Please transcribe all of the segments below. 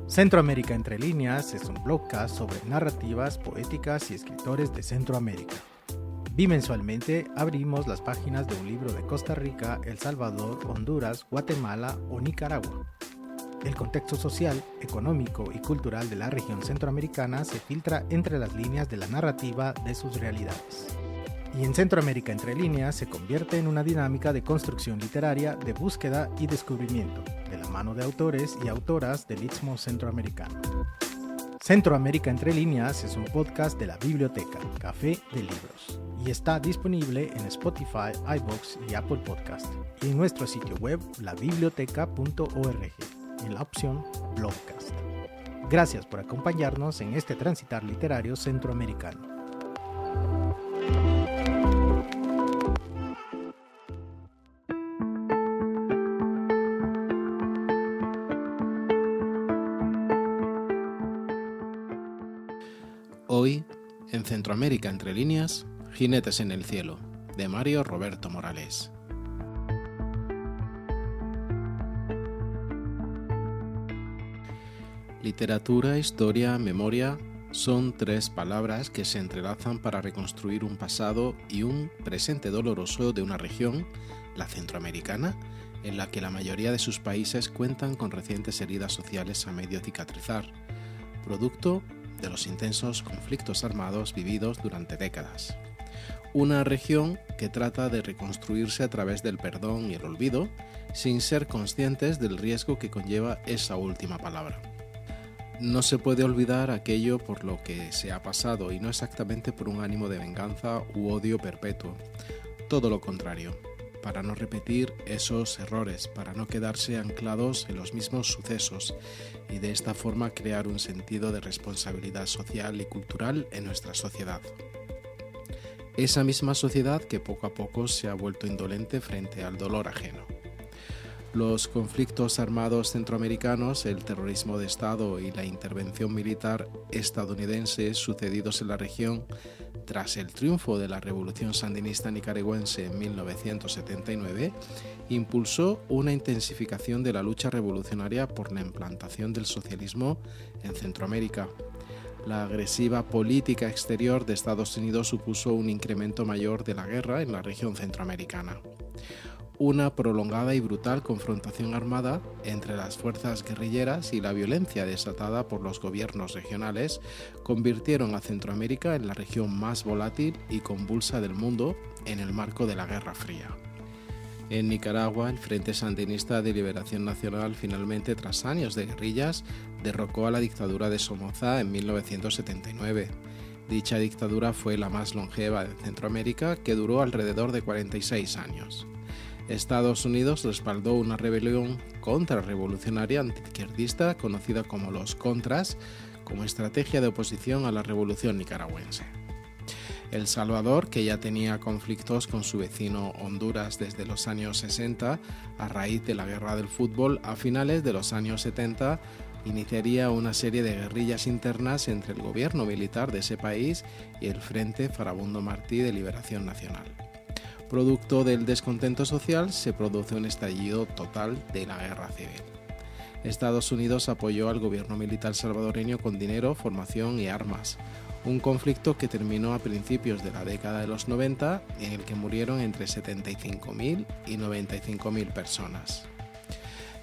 Centroamérica entre líneas es un blogcast sobre narrativas poéticas y escritores de Centroamérica. Bimensualmente abrimos las páginas de un libro de Costa Rica, El Salvador, Honduras, Guatemala o Nicaragua. El contexto social, económico y cultural de la región centroamericana se filtra entre las líneas de la narrativa de sus realidades. Y en Centroamérica entre líneas se convierte en una dinámica de construcción literaria, de búsqueda y descubrimiento, de la mano de autores y autoras del Istmo Centroamericano. Centroamérica entre líneas es un podcast de la Biblioteca, Café de Libros, y está disponible en Spotify, iVoox y Apple Podcast, y en nuestro sitio web labiblioteca.org, en la opción Blogcast. Gracias por acompañarnos en este transitar literario centroamericano. Hoy, en Centroamérica entre líneas, Jinetes en el cielo, de Mario Roberto Morales. Literatura, historia, memoria son tres palabras que se entrelazan para reconstruir un pasado y un presente doloroso de una región, la centroamericana, en la que la mayoría de sus países cuentan con recientes heridas sociales a medio cicatrizar, producto de los intensos conflictos armados vividos durante décadas. Una región que trata de reconstruirse a través del perdón y el olvido, sin ser conscientes del riesgo que conlleva esa última palabra. No se puede olvidar aquello por lo que se ha pasado y no exactamente por un ánimo de venganza u odio perpetuo. Todo lo contrario, para no repetir esos errores, para no quedarse anclados en los mismos sucesos y de esta forma crear un sentido de responsabilidad social y cultural en nuestra sociedad. Esa misma sociedad que poco a poco se ha vuelto indolente frente al dolor ajeno. Los conflictos armados centroamericanos, el terrorismo de Estado y la intervención militar estadounidense sucedidos en la región tras el triunfo de la Revolución Sandinista nicaragüense en 1979, impulsó una intensificación de la lucha revolucionaria por la implantación del socialismo en Centroamérica. La agresiva política exterior de Estados Unidos supuso un incremento mayor de la guerra en la región centroamericana. Una prolongada y brutal confrontación armada entre las fuerzas guerrilleras y la violencia desatada por los gobiernos regionales convirtieron a Centroamérica en la región más volátil y convulsa del mundo en el marco de la Guerra Fría. En Nicaragua, el Frente Sandinista de Liberación Nacional finalmente, tras años de guerrillas, derrocó a la dictadura de Somoza en 1979. Dicha dictadura fue la más longeva de Centroamérica, que duró alrededor de 46 años. Estados Unidos respaldó una rebelión contrarrevolucionaria antiizquierdista conocida como los Contras, como estrategia de oposición a la revolución nicaragüense. El Salvador, que ya tenía conflictos con su vecino Honduras desde los años 60, a raíz de la guerra del fútbol, a finales de los años 70, iniciaría una serie de guerrillas internas entre el gobierno militar de ese país y el Frente Farabundo Martí de Liberación Nacional. Producto del descontento social, se produce un estallido total de la guerra civil. Estados Unidos apoyó al gobierno militar salvadoreño con dinero, formación y armas. Un conflicto que terminó a principios de la década de los 90, en el que murieron entre 75.000 y 95.000 personas.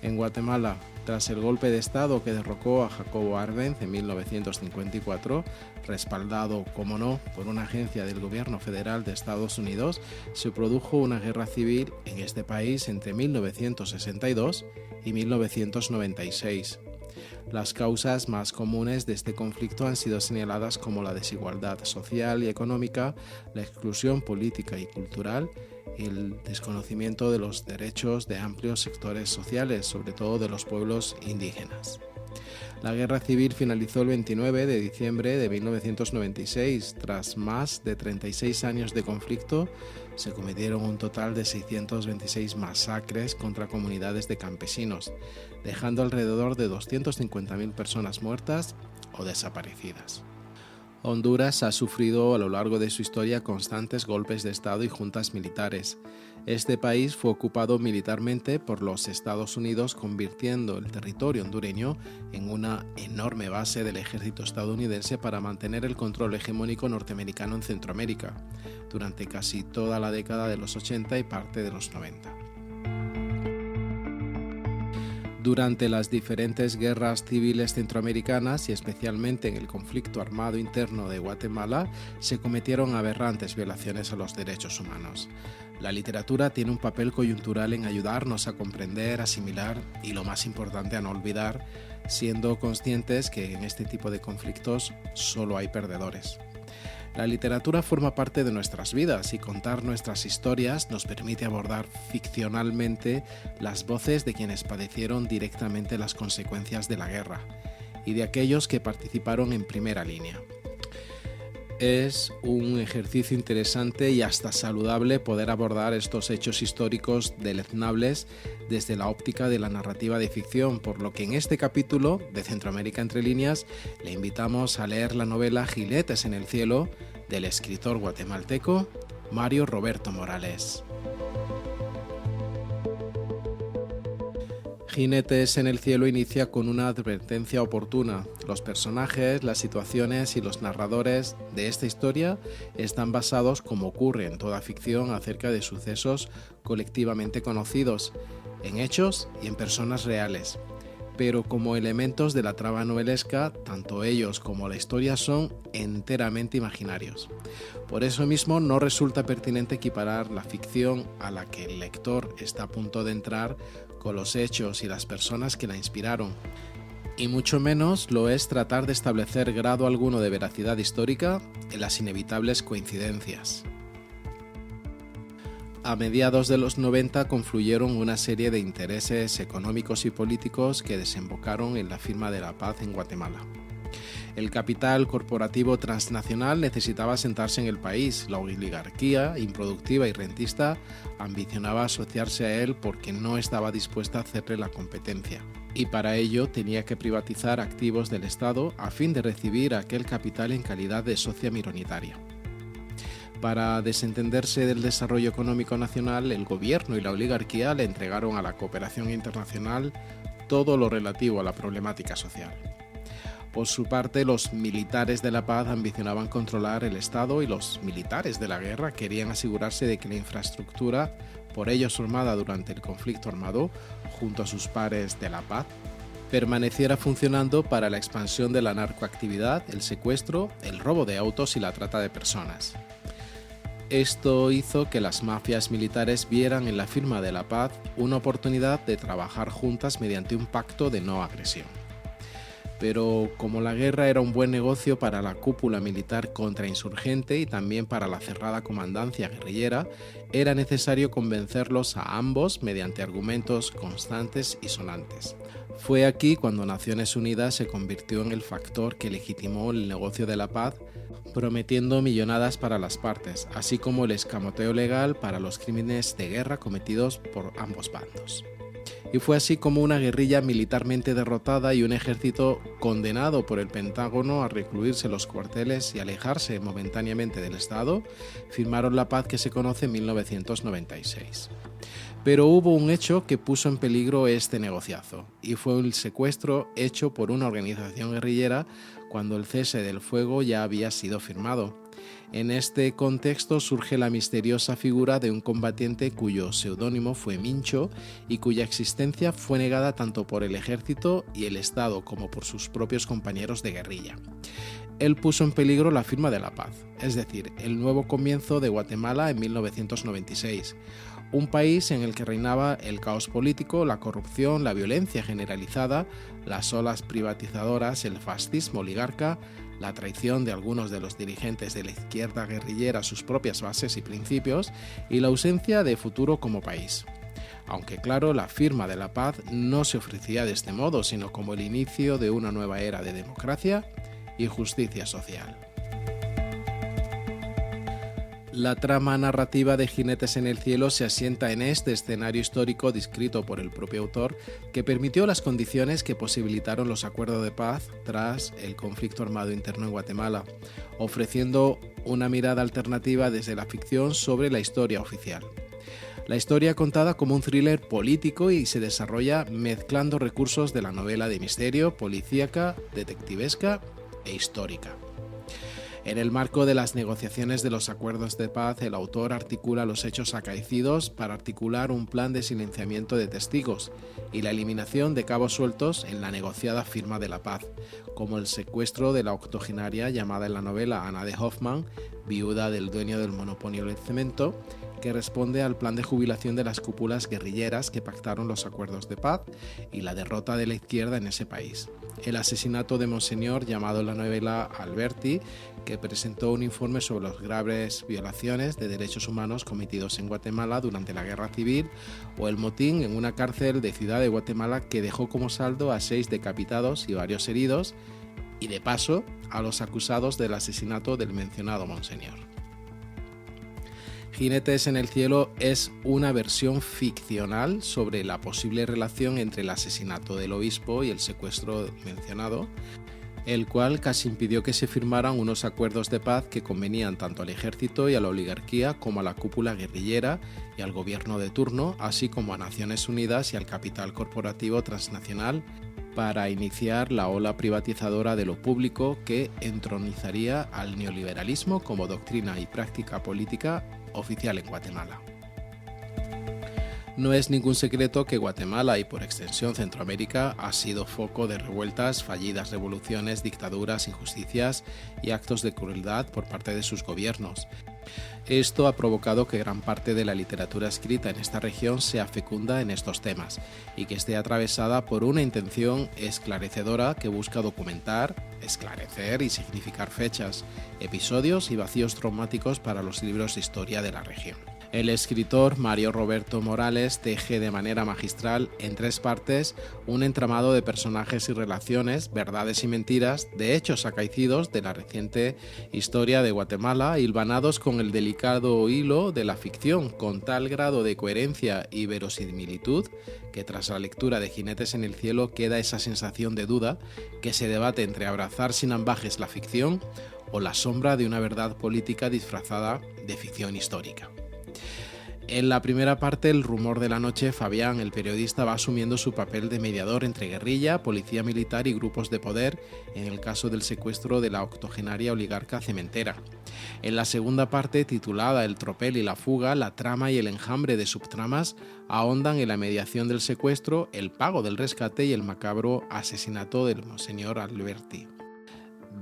En Guatemala, tras el golpe de Estado que derrocó a Jacobo Arbenz en 1954, respaldado, como no, por una agencia del gobierno federal de Estados Unidos, se produjo una guerra civil en este país entre 1962 y 1996. Las causas más comunes de este conflicto han sido señaladas como la desigualdad social y económica, la exclusión política y cultural, y el desconocimiento de los derechos de amplios sectores sociales, sobre todo de los pueblos indígenas. La guerra civil finalizó el 29 de diciembre de 1996. Tras más de 36 años de conflicto, se cometieron un total de 626 masacres contra comunidades de campesinos, dejando alrededor de 250.000 personas muertas o desaparecidas. Honduras ha sufrido a lo largo de su historia constantes golpes de Estado y juntas militares. Este país fue ocupado militarmente por los Estados Unidos, convirtiendo el territorio hondureño en una enorme base del ejército estadounidense para mantener el control hegemónico norteamericano en Centroamérica, durante casi toda la década de los 80 y parte de los 90. Durante las diferentes guerras civiles centroamericanas y especialmente en el conflicto armado interno de Guatemala, se cometieron aberrantes violaciones a los derechos humanos. La literatura tiene un papel coyuntural en ayudarnos a comprender, asimilar y, lo más importante, a no olvidar, siendo conscientes que en este tipo de conflictos solo hay perdedores. La literatura forma parte de nuestras vidas y contar nuestras historias nos permite abordar ficcionalmente las voces de quienes padecieron directamente las consecuencias de la guerra y de aquellos que participaron en primera línea. Es un ejercicio interesante y hasta saludable poder abordar estos hechos históricos deleznables desde la óptica de la narrativa de ficción, por lo que en este capítulo de Centroamérica entre líneas le invitamos a leer la novela Jinetes en el cielo del escritor guatemalteco Mario Roberto Morales. Jinetes en el cielo inicia con una advertencia oportuna. Los personajes, las situaciones y los narradores de esta historia están basados, como ocurre en toda ficción, acerca de sucesos colectivamente conocidos, en hechos y en personas reales. Pero como elementos de la trama novelesca, tanto ellos como la historia son enteramente imaginarios. Por eso mismo no resulta pertinente equiparar la ficción a la que el lector está a punto de entrar con los hechos y las personas que la inspiraron. Y mucho menos lo es tratar de establecer grado alguno de veracidad histórica en las inevitables coincidencias. A mediados de los 90 confluyeron una serie de intereses económicos y políticos que desembocaron en la firma de la paz en Guatemala. El capital corporativo transnacional necesitaba asentarse en el país. La oligarquía, improductiva y rentista, ambicionaba asociarse a él porque no estaba dispuesta a hacerle la competencia. Y para ello tenía que privatizar activos del Estado a fin de recibir aquel capital en calidad de socia minoritaria. Para desentenderse del desarrollo económico nacional, el gobierno y la oligarquía le entregaron a la cooperación internacional todo lo relativo a la problemática social. Por su parte, los militares de la paz ambicionaban controlar el Estado y los militares de la guerra querían asegurarse de que la infraestructura, por ellos formada durante el conflicto armado, junto a sus pares de la paz, permaneciera funcionando para la expansión de la narcoactividad, el secuestro, el robo de autos y la trata de personas. Esto hizo que las mafias militares vieran en la firma de la paz una oportunidad de trabajar juntas mediante un pacto de no agresión. Pero como la guerra era un buen negocio para la cúpula militar contrainsurgente y también para la cerrada comandancia guerrillera, era necesario convencerlos a ambos mediante argumentos constantes y sonantes. Fue aquí cuando Naciones Unidas se convirtió en el factor que legitimó el negocio de la paz, prometiendo millonadas para las partes, así como el escamoteo legal para los crímenes de guerra cometidos por ambos bandos. Y fue así como una guerrilla militarmente derrotada y un ejército condenado por el Pentágono a recluirse en los cuarteles y alejarse momentáneamente del Estado, firmaron la paz que se conoce en 1996. Pero hubo un hecho que puso en peligro este negociazo, y fue el secuestro hecho por una organización guerrillera cuando el cese del fuego ya había sido firmado. En este contexto surge la misteriosa figura de un combatiente cuyo seudónimo fue Mincho y cuya existencia fue negada tanto por el ejército y el Estado como por sus propios compañeros de guerrilla. Él puso en peligro la firma de la paz, es decir, el nuevo comienzo de Guatemala en 1996, un país en el que reinaba el caos político, la corrupción, la violencia generalizada, las olas privatizadoras, el fascismo oligarca, la traición de algunos de los dirigentes de la izquierda guerrillera a sus propias bases y principios y la ausencia de futuro como país. Aunque claro, la firma de la paz no se ofrecía de este modo, sino como el inicio de una nueva era de democracia y justicia social. La trama narrativa de Jinetes en el cielo se asienta en este escenario histórico descrito por el propio autor, que permitió las condiciones que posibilitaron los acuerdos de paz tras el conflicto armado interno en Guatemala, ofreciendo una mirada alternativa desde la ficción sobre la historia oficial. La historia contada como un thriller político y se desarrolla mezclando recursos de la novela de misterio, policíaca, detectivesca e histórica. En el marco de las negociaciones de los acuerdos de paz, el autor articula los hechos acaecidos para articular un plan de silenciamiento de testigos y la eliminación de cabos sueltos en la negociada firma de la paz, como el secuestro de la octogenaria llamada en la novela Ana de Hoffman, viuda del dueño del monopolio del cemento, que responde al plan de jubilación de las cúpulas guerrilleras que pactaron los acuerdos de paz y la derrota de la izquierda en ese país. El asesinato de Monseñor, llamado en la novela Alberti, que presentó un informe sobre las graves violaciones de derechos humanos cometidos en Guatemala durante la Guerra Civil, o el motín en una cárcel de Ciudad de Guatemala que dejó como saldo a 6 decapitados y varios heridos, y de paso a los acusados del asesinato del mencionado Monseñor. Jinetes en el cielo es una versión ficcional sobre la posible relación entre el asesinato del obispo y el secuestro mencionado, el cual casi impidió que se firmaran unos acuerdos de paz que convenían tanto al ejército y a la oligarquía como a la cúpula guerrillera y al gobierno de turno, así como a Naciones Unidas y al capital corporativo transnacional, para iniciar la ola privatizadora de lo público que entronizaría al neoliberalismo como doctrina y práctica política oficial en Guatemala. No es ningún secreto que Guatemala y por extensión Centroamérica ha sido foco de revueltas, fallidas revoluciones, dictaduras, injusticias y actos de crueldad por parte de sus gobiernos. Esto ha provocado que gran parte de la literatura escrita en esta región sea fecunda en estos temas y que esté atravesada por una intención esclarecedora que busca documentar, esclarecer y significar fechas, episodios y vacíos traumáticos para los libros de historia de la región. El escritor Mario Roberto Morales teje de manera magistral en 3 partes un entramado de personajes y relaciones, verdades y mentiras, de hechos acaecidos de la reciente historia de Guatemala, hilvanados con el delicado hilo de la ficción, con tal grado de coherencia y verosimilitud que tras la lectura de Jinetes en el cielo queda esa sensación de duda que se debate entre abrazar sin ambajes la ficción o la sombra de una verdad política disfrazada de ficción histórica. En la primera parte, El rumor de la noche, Fabián, el periodista, va asumiendo su papel de mediador entre guerrilla, policía militar y grupos de poder en el caso del secuestro de la octogenaria oligarca cementera. En la segunda parte, titulada El tropel y la fuga, la trama y el enjambre de subtramas ahondan en la mediación del secuestro, el pago del rescate y el macabro asesinato del Monseñor Alberti.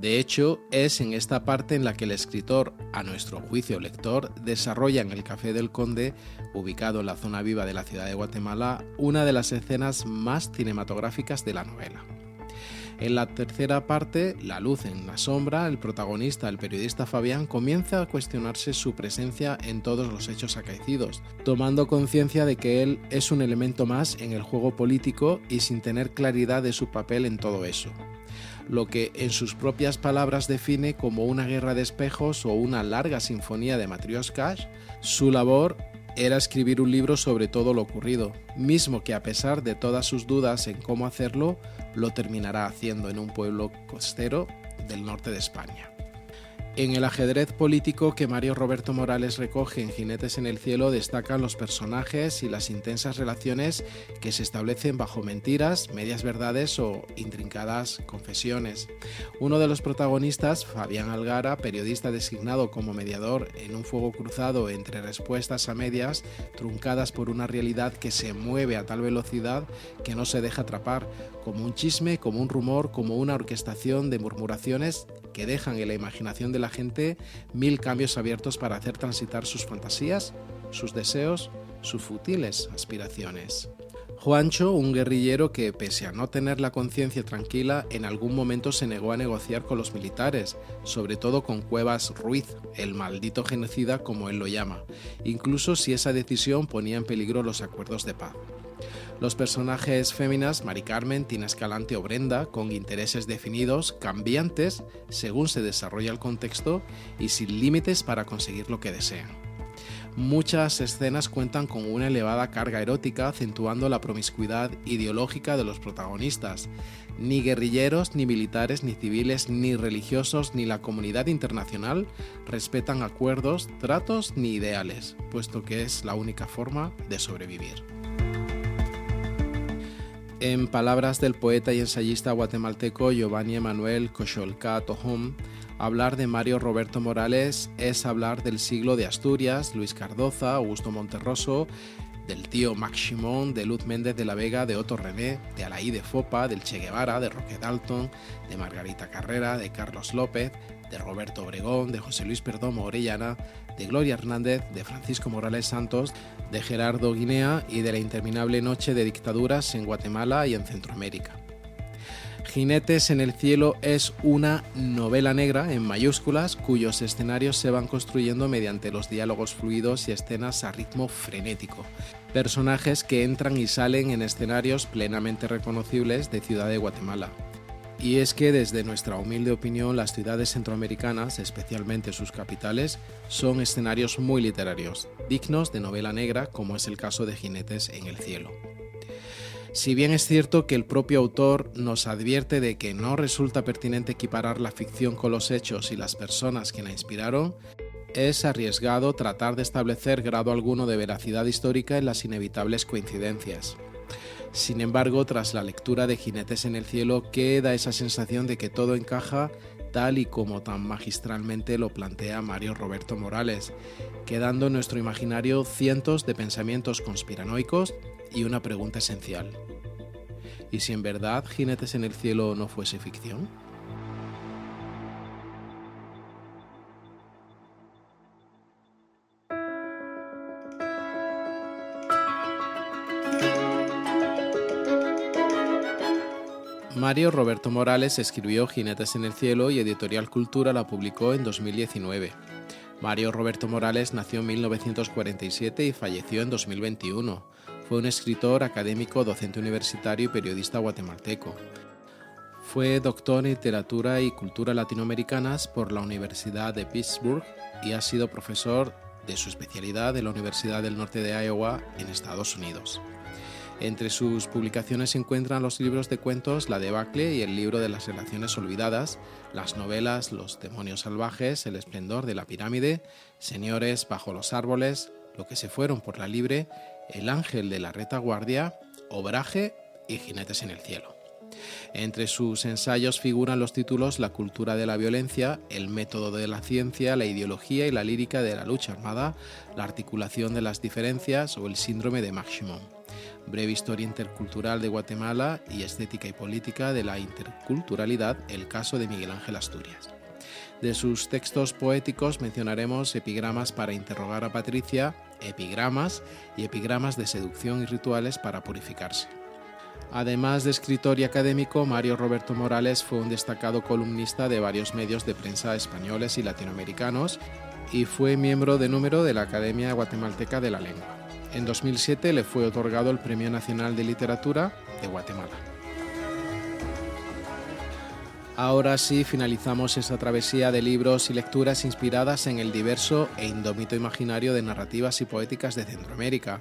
De hecho, es en esta parte en la que el escritor, a nuestro juicio lector, desarrolla en el Café del Conde, ubicado en la zona viva de la ciudad de Guatemala, una de las escenas más cinematográficas de la novela. En la tercera parte, La luz en la sombra, el protagonista, el periodista Fabián, comienza a cuestionarse su presencia en todos los hechos acaecidos, tomando conciencia de que él es un elemento más en el juego político y sin tener claridad de su papel en todo eso. Lo que en sus propias palabras define como una guerra de espejos o una larga sinfonía de matrioshkas, su labor era escribir un libro sobre todo lo ocurrido, mismo que a pesar de todas sus dudas en cómo hacerlo, lo terminará haciendo en un pueblo costero del norte de España. En el ajedrez político que Mario Roberto Morales recoge en Jinetes en el cielo destacan los personajes y las intensas relaciones que se establecen bajo mentiras, medias verdades o intrincadas confesiones. Uno de los protagonistas, Fabián Algara, periodista designado como mediador en un fuego cruzado entre respuestas a medias, truncadas por una realidad que se mueve a tal velocidad que no se deja atrapar, como un chisme, como un rumor, como una orquestación de murmuraciones que dejan en la imaginación de la gente 1000 cambios abiertos para hacer transitar sus fantasías, sus deseos, sus futiles aspiraciones. Juancho, un guerrillero que, pese a no tener la conciencia tranquila, en algún momento se negó a negociar con los militares, sobre todo con Cuevas Ruiz, el maldito genocida como él lo llama, incluso si esa decisión ponía en peligro los acuerdos de paz. Los personajes féminas, Mari Carmen, Tina Escalante o Brenda, con intereses definidos, cambiantes, según se desarrolla el contexto y sin límites para conseguir lo que desean. Muchas escenas cuentan con una elevada carga erótica, acentuando la promiscuidad ideológica de los protagonistas. Ni guerrilleros, ni militares, ni civiles, ni religiosos, ni la comunidad internacional respetan acuerdos, tratos ni ideales, puesto que es la única forma de sobrevivir. En palabras del poeta y ensayista guatemalteco Giovanni Emanuel Cocholca Tojón, hablar de Mario Roberto Morales es hablar del siglo de Asturias, Luis Cardoza, Augusto Monterroso, del tío Max Ximón, de Luz Méndez de la Vega, de Otto René, de Alaí de Fopa, del Che Guevara, de Roque Dalton, de Margarita Carrera, de Carlos López, de Roberto Obregón, de José Luis Perdomo Orellana, de Gloria Hernández, de Francisco Morales Santos, de Gerardo Guinea y de la interminable noche de dictaduras en Guatemala y en Centroamérica. Jinetes en el cielo es una novela negra en mayúsculas cuyos escenarios se van construyendo mediante los diálogos fluidos y escenas a ritmo frenético. Personajes que entran y salen en escenarios plenamente reconocibles de Ciudad de Guatemala. Y es que desde nuestra humilde opinión las ciudades centroamericanas, especialmente sus capitales, son escenarios muy literarios, dignos de novela negra como es el caso de Jinetes en el cielo. Si bien es cierto que el propio autor nos advierte de que no resulta pertinente equiparar la ficción con los hechos y las personas que la inspiraron, es arriesgado tratar de establecer grado alguno de veracidad histórica en las inevitables coincidencias. Sin embargo, tras la lectura de Jinetes en el cielo, queda esa sensación de que todo encaja tal y como tan magistralmente lo plantea Mario Roberto Morales, quedando en nuestro imaginario cientos de pensamientos conspiranoicos y una pregunta esencial. ¿Y si en verdad Jinetes en el cielo no fuese ficción? Mario Roberto Morales escribió Jinetes en el cielo y Editorial Cultura la publicó en 2019. Mario Roberto Morales nació en 1947 y falleció en 2021. Fue un escritor, académico, docente universitario y periodista guatemalteco. Fue doctor en Literatura y Cultura Latinoamericanas por la Universidad de Pittsburgh y ha sido profesor de su especialidad en la Universidad del Norte de Iowa en Estados Unidos. Entre sus publicaciones se encuentran los libros de cuentos La debacle y el libro de las relaciones olvidadas, las novelas Los demonios salvajes, El esplendor de la pirámide, Señores bajo los árboles, Lo que se fueron por la libre, El ángel de la retaguardia, Obraje y Jinetes en el cielo. Entre sus ensayos figuran los títulos La cultura de la violencia, El método de la ciencia, La ideología y la lírica de la lucha armada, La articulación de las diferencias o El síndrome de Max Ximón. Breve historia intercultural de Guatemala y estética y política de la interculturalidad, el caso de Miguel Ángel Asturias. De sus textos poéticos mencionaremos Epigramas para interrogar a Patricia, Epigramas y Epigramas de seducción y rituales para purificarse. Además de escritor y académico, Mario Roberto Morales fue un destacado columnista de varios medios de prensa españoles y latinoamericanos y fue miembro de número de la Academia Guatemalteca de la Lengua. En 2007 le fue otorgado el Premio Nacional de Literatura de Guatemala. Ahora sí, finalizamos esta travesía de libros y lecturas inspiradas en el diverso e indómito imaginario de narrativas y poéticas de Centroamérica.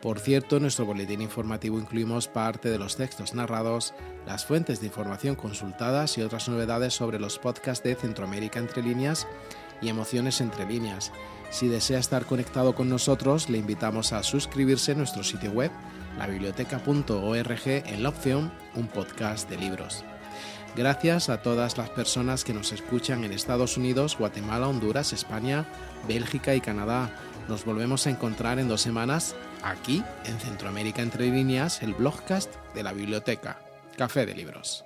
Por cierto, en nuestro boletín informativo incluimos parte de los textos narrados, las fuentes de información consultadas y otras novedades sobre los podcasts de Centroamérica entre líneas y Emociones entre líneas. Si desea estar conectado con nosotros, le invitamos a suscribirse a nuestro sitio web, labiblioteca.org, en la opción Un podcast de libros. Gracias a todas las personas que nos escuchan en Estados Unidos, Guatemala, Honduras, España, Bélgica y Canadá. Nos volvemos a encontrar en 2 semanas, aquí, en Centroamérica entre líneas, el blogcast de la biblioteca. Café de Libros.